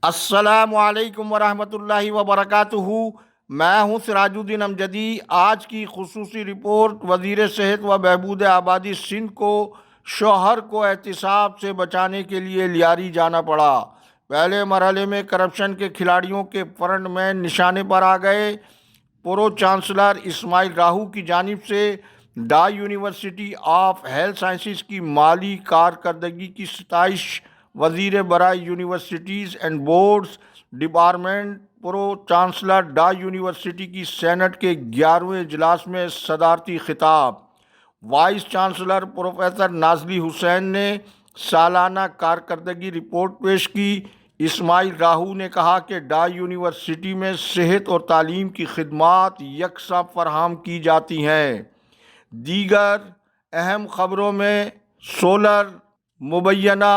السلام علیکم ورحمۃ اللہ وبرکاتہ۔ میں ہوں سراج الدین امجدی۔ آج کی خصوصی رپورٹ: وزیر صحت و بہبود آبادی سندھ کو شوہر کو احتساب سے بچانے کے لیے لیاری جانا پڑا۔ پہلے مرحلے میں کرپشن کے کھلاڑیوں کے فرنٹ مین نشانے پر آ گئے۔ پرو چانسلر اسماعیل راہو کی جانب سے ڈائی یونیورسٹی آف ہیلتھ سائنسز کی مالی کارکردگی کی ستائش۔ وزیر برائے universities and boards department pro chancellor dye university کی سینٹ کے 11ویں اجلاس میں صدارتی خطاب۔ وائس چانسلر پروفیسر نازلی حسین نے سالانہ کارکردگی رپورٹ پیش کی۔ اسماعیل راہو نے کہا کہ ڈائی یونیورسٹی میں صحت اور تعلیم کی خدمات یکساں فراہم کی جاتی ہیں۔ دیگر اہم خبروں میں سولر مبینہ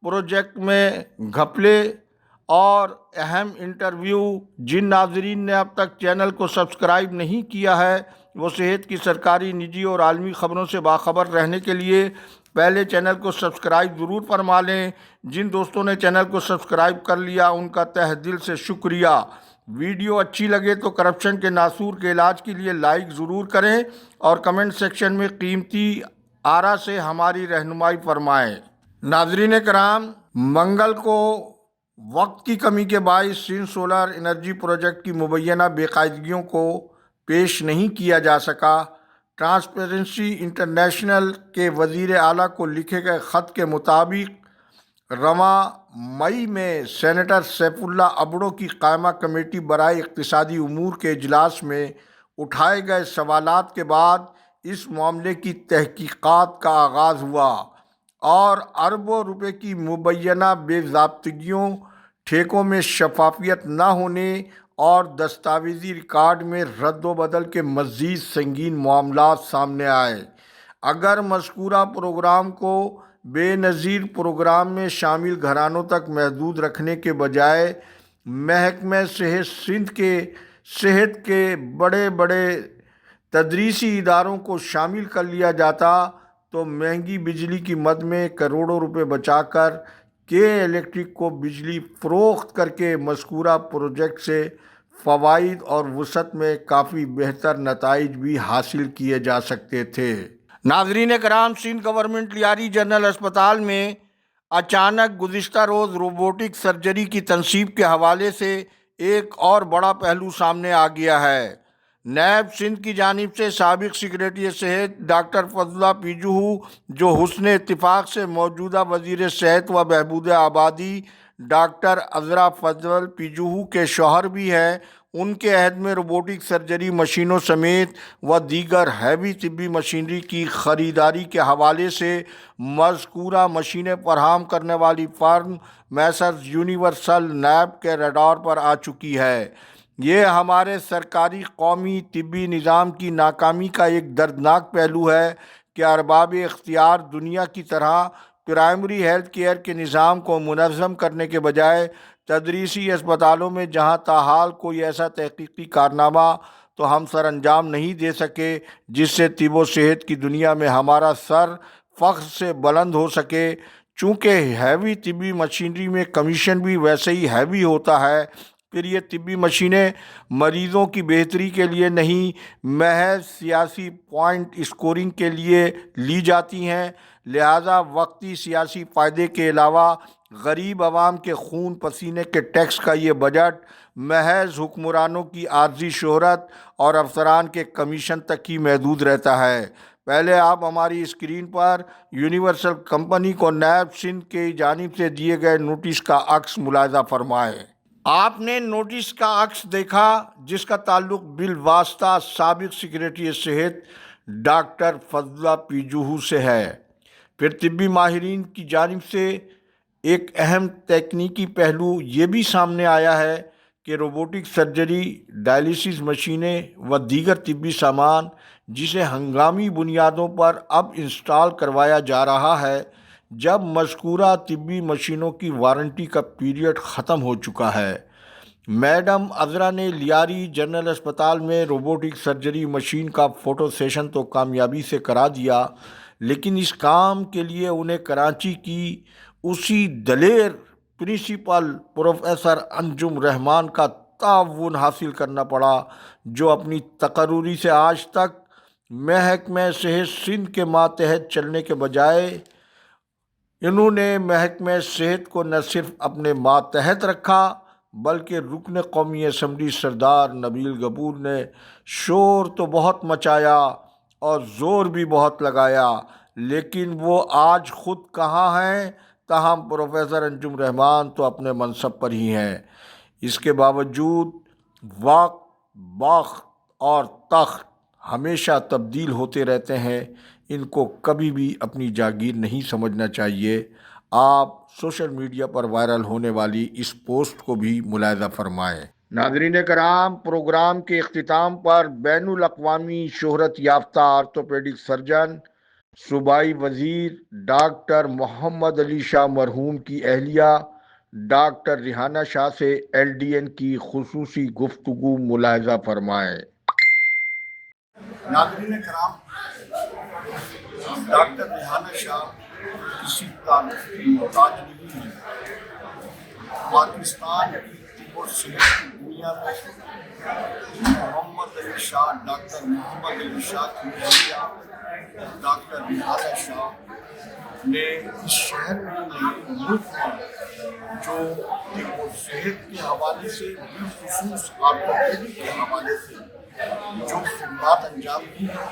پروجیکٹ میں گھپلے اور اہم انٹرویو۔ جن ناظرین نے اب تک چینل کو سبسکرائب نہیں کیا ہے وہ صحت کی سرکاری، نجی اور عالمی خبروں سے باخبر رہنے کے لیے پہلے چینل کو سبسکرائب ضرور فرما لیں۔ جن دوستوں نے چینل کو سبسکرائب کر لیا ان کا تہہ دل سے شکریہ۔ ویڈیو اچھی لگے تو کرپشن کے ناسور کے علاج کے لیے لائک ضرور کریں اور کمنٹ سیکشن میں قیمتی آرا سے ہماری رہنمائی فرمائیں۔ ناظرین کرام، منگل کو وقت کی کمی کے باعث سندھ سولر انرجی پروجیکٹ کی مبینہ بے قاعدگیوں کو پیش نہیں کیا جا سکا۔ ٹرانسپیرنسی انٹرنیشنل کے وزیر اعلیٰ کو لکھے گئے خط کے مطابق رواں مئی میں سینیٹر سیف اللہ ابڑو کی قائمہ کمیٹی برائے اقتصادی امور کے اجلاس میں اٹھائے گئے سوالات کے بعد اس معاملے کی تحقیقات کا آغاز ہوا اور اربوں روپے کی مبینہ بے ضابطگیوں، ٹھیکوں میں شفافیت نہ ہونے اور دستاویزی ریکارڈ میں رد و بدل کے مزید سنگین معاملات سامنے آئے۔ اگر مذکورہ پروگرام کو بے نظیر پروگرام میں شامل گھرانوں تک محدود رکھنے کے بجائے محکمہ صحت سندھ کے صحت کے بڑے بڑے تدریسی اداروں کو شامل کر لیا جاتا تو مہنگی بجلی کی مد میں کروڑوں روپے بچا کر کے الیکٹرک کو بجلی فروخت کر کے مذکورہ پروجیکٹ سے فوائد اور وسعت میں کافی بہتر نتائج بھی حاصل کیے جا سکتے تھے۔ ناظرین کرام، سندھ گورنمنٹ لیاری جنرل اسپتال میں اچانک گزشتہ روز روبوٹک سرجری کی تنصیب کے حوالے سے ایک اور بڑا پہلو سامنے آ گیا ہے۔ نیب سندھ کی جانب سے سابق سیکریٹری صحت ڈاکٹر فضلہ پیجوہو، جو حسن اتفاق سے موجودہ وزیر صحت و بہبود آبادی ڈاکٹر عذرا فضل پیجوہو کے شوہر بھی ہیں، ان کے عہد میں روبوٹک سرجری مشینوں سمیت و دیگر ہیوی طبی مشینری کی خریداری کے حوالے سے مذکورہ مشینیں فراہم کرنے والی فرم میسرز یونیورسل نیب کے ریڈار پر آ چکی ہے۔ یہ ہمارے سرکاری قومی طبی نظام کی ناکامی کا ایک دردناک پہلو ہے کہ ارباب اختیار دنیا کی طرح پرائمری ہیلتھ کیئر کے نظام کو منظم کرنے کے بجائے تدریسی اسپتالوں میں جہاں تاحال کوئی ایسا تحقیقی کارنامہ تو ہم سر انجام نہیں دے سکے جس سے طب و صحت کی دنیا میں ہمارا سر فخر سے بلند ہو سکے۔ چونکہ ہیوی طبی مشینری میں کمیشن بھی ویسے ہی ہیوی ہوتا ہے، پھر یہ طبی مشینیں مریضوں کی بہتری کے لیے نہیں، محض سیاسی پوائنٹ اسکورنگ کے لیے لی جاتی ہیں، لہٰذا وقتی سیاسی فائدے کے علاوہ غریب عوام کے خون پسینے کے ٹیکس کا یہ بجٹ محض حکمرانوں کی عارضی شہرت اور افسران کے کمیشن تک ہی محدود رہتا ہے۔ پہلے آپ ہماری اسکرین پر یونیورسل کمپنی کو نیب سندھ کی جانب سے دیے گئے نوٹس کا عکس ملاحظہ فرمائیں۔ آپ نے نوٹس کا عکس دیکھا جس کا تعلق بالواسطہ سابق سیکریٹری صحت ڈاکٹر فضلہ پیجوہو سے ہے۔ پھر طبی ماہرین کی جانب سے ایک اہم تکنیکی پہلو یہ بھی سامنے آیا ہے کہ روبوٹک سرجری، ڈائلیسس مشینیں و دیگر طبی سامان جسے ہنگامی بنیادوں پر اب انسٹال کروایا جا رہا ہے، جب مذکورہ طبی مشینوں کی وارنٹی کا پیریڈ ختم ہو چکا ہے۔ میڈم عذرا نے لیاری جنرل اسپتال میں روبوٹک سرجری مشین کا فوٹو سیشن تو کامیابی سے کرا دیا، لیکن اس کام کے لیے انہیں کراچی کی اسی دلیر प्रिंसिपल प्रोफेसर अंजुम रहमान का ताउन हासिल करना पड़ा, जो अपनी तकर्रुरी से आज तक महकमे सेहत सिंध के मातहत चलने के बजाय इन्होंने महकमे सेहत को न सिर्फ अपने मातहत रखा बल्कि रुकन कौमी असम्बली सरदार नबील गफूर ने शोर तो बहुत मचाया और ज़ोर भी बहुत लगाया, लेकिन वो आज ख़ुद कहाँ हैं। ताहम प्रोफेसर अंजुम रहमान तो अपने मनसब पर ही हैं। इसके बावजूद वक्त, वक्त और तख्त हमेशा तब्दील होते रहते हैं। इनको कभी भी अपनी जागीर नहीं समझना चाहिए। आप सोशल मीडिया पर वायरल होने वाली इस पोस्ट को भी मुलाहिज़ा फरमाएँ। नाज़रीन कराम, प्रोग्राम के इख्तिताम पर बैनुल अक़वामी शोहरत याफ्ता आर्थोपेडिक सर्जन सूबाई वज़ीर डॉक्टर मोहम्मद अली शाह मरहूम की अहलिया डॉक्टर रिहाना शाह से LDN की खुसूसी गुफ्तगू मुलाहिज़ा फरमाएँ। नाज़रीन कराम, डॉक्टर रिहाना शाह किसी तारीफ की मोहताज नहीं है। पाकिस्तान की और सेहत की दुनिया में मोहम्मद अली शाह, डॉक्टर मोहम्मद अली शाह की अहलिया डॉक्टर रिहाना शाह ने इस शहर में नहीं, मुल्क में जो और सेहत के हवाले से बिलखुसूस आर्थोपेडिक के हवाले से जो खिदमत अंजाम दी है,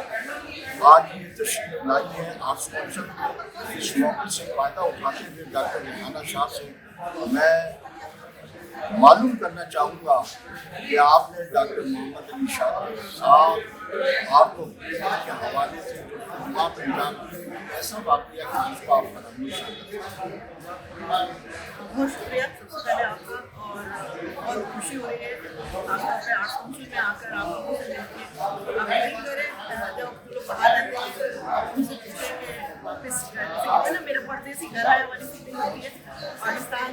आज ये तशरीफ लाई है आर्ट्स काउंसिल में। इस मौके से फ़ायदा उठाते हुए डॉक्टर रिहाना शाह से मैं मालूम करना चाहूँगा कि आपने डॉक्टर मोहम्मद अली शाह साहब आर्थोपेडिक के हवाले से जो खिदमत अंजाम दी, ऐसा वाक़या कि जिसको आप फरमाइए। बहुत शुक्रिया सबसे पहले आपका, और बहुत खुशी हो रही है खासतौर पे आर्ट्स काउंसिल में आकर आप लोगों से मिलकर। आप यही करें, जब लोग बाहर रहते हैं उनसे पूछते हैं कि वापस जैसे कहते हैं ना, मेरे परदेसी घर आया वाली फीलिंग होती है। पाकिस्तान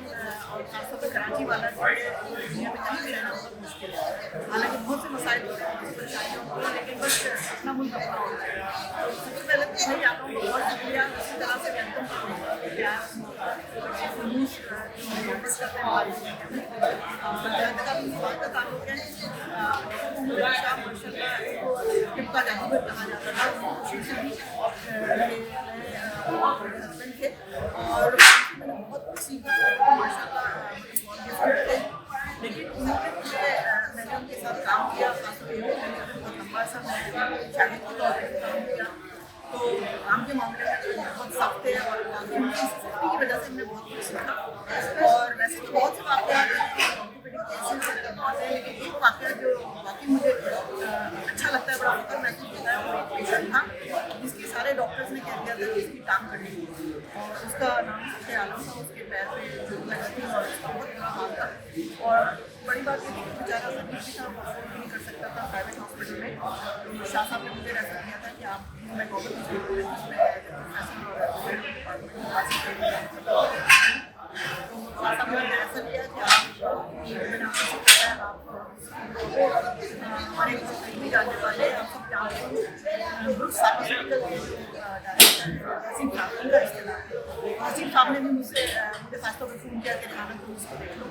और खासतौर पर कराची वाला जो है, दुनिया में कहीं भी रहना बहुत मुश्किल है। हालांकि बहुत से मसाइल होते हैं, बहुत परेशानियाँ होती हैं, लेकिन बस अपना मुल्क अपना होता है। तो सबसे पहले तो यही आप लोगों को बहुत शुक्रिया। इसी तरह से वेलकम खमूश नोटिस करते हैं हमारे जहाँ तक अपनी बात का ताल्लुक है। शाह माशाल्लाह को टिप का जादूगर कहा जाता था। कोशिश की हस्बैंड थे और मैंने बहुत सीखा माशाल्लाह, लेकिन उन्होंने मुझे, मैंने उनके साथ काम किया। खासतौर पर बहुत लंबा सा मैंने शागिर्द के तौर पर काम किया, तो काम के मामले में बहुत सख्त है और उनकी सख्ती की वजह से हमने बहुत कुछ सीखा। और वैसे तो बहुत से वाक़यात ऑर्थोपेडिक केसेस होते हैं, लेकिन एक वाक़या जो वाकई मुझे अच्छा लगता है, बड़ा फ़ख्र महसूस होता है, वो एक पेशेंट था जिसके सारे डॉक्टर्स ने कह दिया था कि इसकी टांग कटेगी, और उसका नाम सत्य आलम था। उसके पैर पे चोट लगी थी और उसका बहुत बुरा हाल था। और बड़ी बात ये थी कि बेचारा गरीब भी था, वो अफोर्ड भी नहीं कर सकता था प्राइवेट हॉस्पिटल में। तो शाह साहब ने मुझे रेफर किया था कि आप, मैं गवर्नमेंट हॉस्पिटल में साहब ने मुझे रेफर किया कि आप हमारे भी जानने वाले, आप सब जानते हैं ब्रुक्स हॉस्पिटल के जो डायरेक्टर वसीम साहब ने भी मुझे खासतौर पर फ़ोन किया कि खाना को उसको देख लो।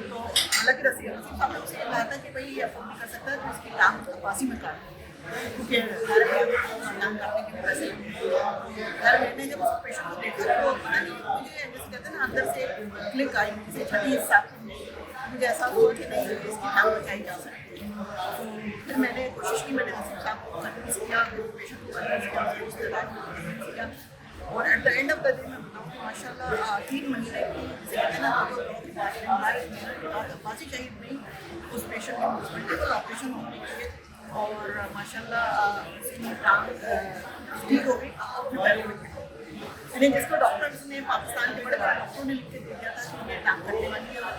तो हालांकि वसीम साहब ने मुझसे कहा था कि भाई ये अफोर्ड नहीं कर सकता, तो इसकी टांग वासी में काट, क्योंकि घर में काटने के पैसे घर मैंने जब उस पेशेंट को देखा तो पता नहीं मुझे जैसे कहते हैं ना, अंदर से क्लिक आई, मुझे छठी हिस्सा मुझे ऐसा हुआ कि नहीं, इसकी टांग बचाई जा सकती है। तो फिर मैंने कोशिश की, मैंने वसीम साहब को कन्विंस किया, पेशेंट को कन्विंस किया, उसके रिश्तेदार को कन्विंस किया, और at the end of the day मैं बताऊँ कि माशाल्लाह 3 महीने की जैसे कहते हैं ना, बासी शहीद नहीं, उस पेशेंट के हस्बैंड के तो ऑपरेशन होने के, और माशाल्लाह उसकी टांग ठीक हो गई। यानी जिसको डॉक्टर्स ने, पाकिस्तान के बड़े बड़े डॉक्टरों ने लिख के दे दिया था कि ये टांग कटने वाली है और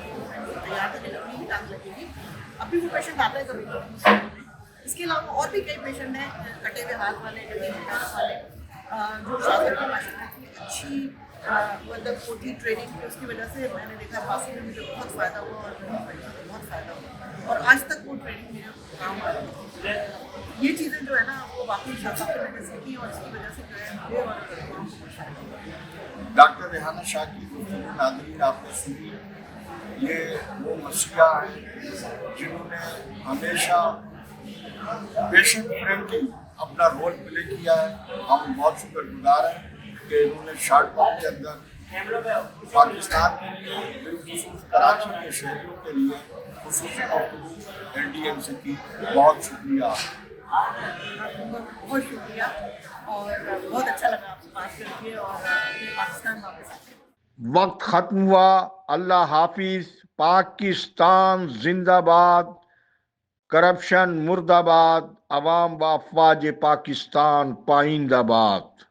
तैयार था कि लकड़ी की टांग लगेगी, अभी वो पेशेंट आता है कभी। इसके अलावा और भी कई पेशेंट हैं कटे हुए हाथ वाले, कटे हुए पैर वाले, जो शायद की माशाल्लाह की अच्छी मतलब होती ट्रेनिंग की, उसकी वजह से मैंने देखा बासी में मुझे बहुत फ़ायदा हुआ और बहुत फ़ायदा हुआ, और आज तक वो ट्रेनिंग मेरे काम आ रही है। ये चीज़ें जो है ना, वो वाकई शाह साहब से मैंने सीखी, और इसकी वजह से जो है मुझे और तमाम को फ़ायदा हुआ। डॉक्टर रिहाना शाह की नाज़रीन आपने सुनी। یہ وہ مسیحا ہیں جنہوں نے ہمیشہ پیشنٹ فرینڈلی اپنا رول پلے کیا ہے. ہم بہت شکر گزار ہیں کہ انہوں نے شارٹ وقت کے اندر پاکستان کے لیے بالخصوص کراچی کے شہریوں کے لیے خصوصی گفتگو LDM سے کی. بہت شکریہ. بہت شکریہ اور بہت اچھا لگا آپ سے بات کر کے اور یہ پاکستان واپس آ کے. وقت ختم ہوا. اللہ حافظ. پاکستان زندہ باد. کرپشن مرد آباد. عوام و افواج پاکستان پائندہ باد.